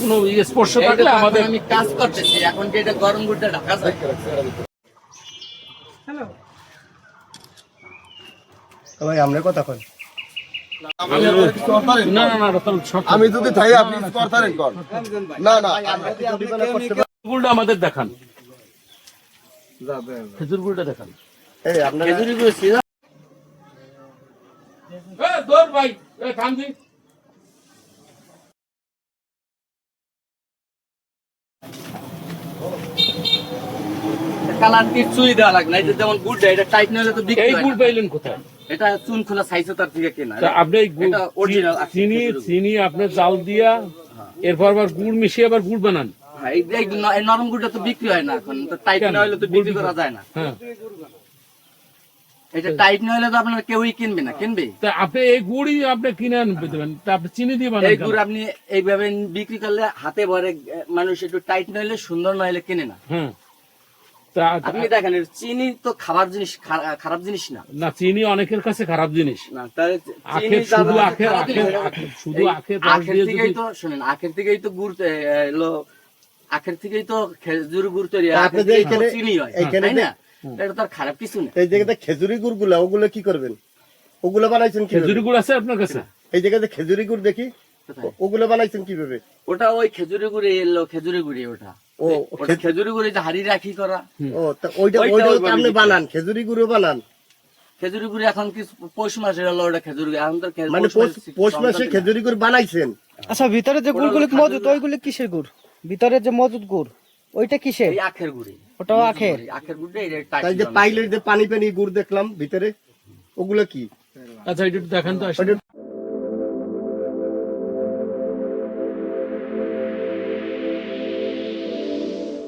কোনো স্পর্শ থাকলে আমাদের আমি কাজ করতেছি এখন যে এটা গরম গুড়টা ঢাকা যায়। হ্যালো ভাই আমরা কথা কই না না না শর্ট আমি যদি থাই আপনি করতারেন কর না না গুড়টা আমাদের দেখান, খেজুর গুড়টা দেখান। এই আপনারা খেজুরি গুড় সিজা দৌড় ভাই, থাম দি। কালার কিছুই দেওয়া লাগে না। এটা যেমন গুড়টা এটা টাইট না হলে তো বিক্রি এই হয় গুড় না। পাইলেন কোথায়? এটা চুন খোলা সাইজও তার থেকে কেনা। তা আপনি এই গুড় এটা original চিনি খেজুরের গুড়। চিনি আপনি চাল দিয়া এরপর আবার গুড় মিশিয়ে আবার গুড় বানান। হ্যাঁ, এই নরম গুড়টা তো বিক্রি হয় না এখন, তো টাইট কেন? না হলে তো বিক্রি করা যায় না। হ্যাঁ, এটা টাইট না হলে তো আপনার কেউই কিনবে না, কিনবে? তা আপনি এই গুড়ই আপনি কিনে আনবে দেবেন, তা আপনি চিনি দিয়ে বানান এই কেন? গুড় আপনি এইভাবে বিক্রি করলে হাতে ভরে মানুষ একটু টাইট না হলে সুন্দর না হলে কিনে না। হ্যাঁ, তা আপনি দেখেন এর চিনি তো খাবার জিনিস, খারাপ জিনিস না। না, চিনি অনেকের কাছে খারাপ জিনিস। না তাহলে চিনি আখের শুধু যারা আখের খারাপ জিনিস, শুধু এই আখের রস আখের দিয়ে থেকেই যদি তো শুনেন, আখের থেকেই তো গুড় এলো, আখের থেকেই তো খেজুর গুড় তৈরি হয়, তা আখের আপনি যে থেকেই তো এইখানে- চিনি হয়, এইখানে তাই যে- না? এটা তো আর খারাপ কিছু না। এই জায়গাতে খেজুরি গুড়গুলা ওগুলো কি করবেন? ওগুলো বানাইছেন কি? খেজুরি গুড় আছে আপনার কাছে? এই জায়গাতে খেজুরি গুড় দেখি কোথায়? ওগুলো বানাইছেন কিভাবে? ওটা ওই খেজুরি গুড়ে এলো, খেজুরি গুড়ি ওটা। ও ওটা খেজুরি গুড়ি যে হাড়ি রাখি করা, ও তা ওইটা ওইটা ওইটাও তো ওইভাবে আপনি দিতে বানান, খেজুরি গুড়ও বানান? খেজুরি গুড়ি এখন কি পৌষ মাসে এলো ওটা খেজুরি গুড়ি, এখন তো মানে পৌষ মাসে খেজুরি গুড় বানাইছেন? আচ্ছা ভিতরে যে গুড়গুলো মজুদ ওইগুলো কিসের গুড়? ভিতরে যে মজুদ গুড় ওইটা কিসের? এই আখের গুড়ি, ওটাও আখের? আখের গুড়ি এটা তাই যে পাইলের যে পানি পানি গুড় দেখলাম ভিতরে ওগুলো কি? আচ্ছা এটা একটু দেখান তো আসলে। ওইটা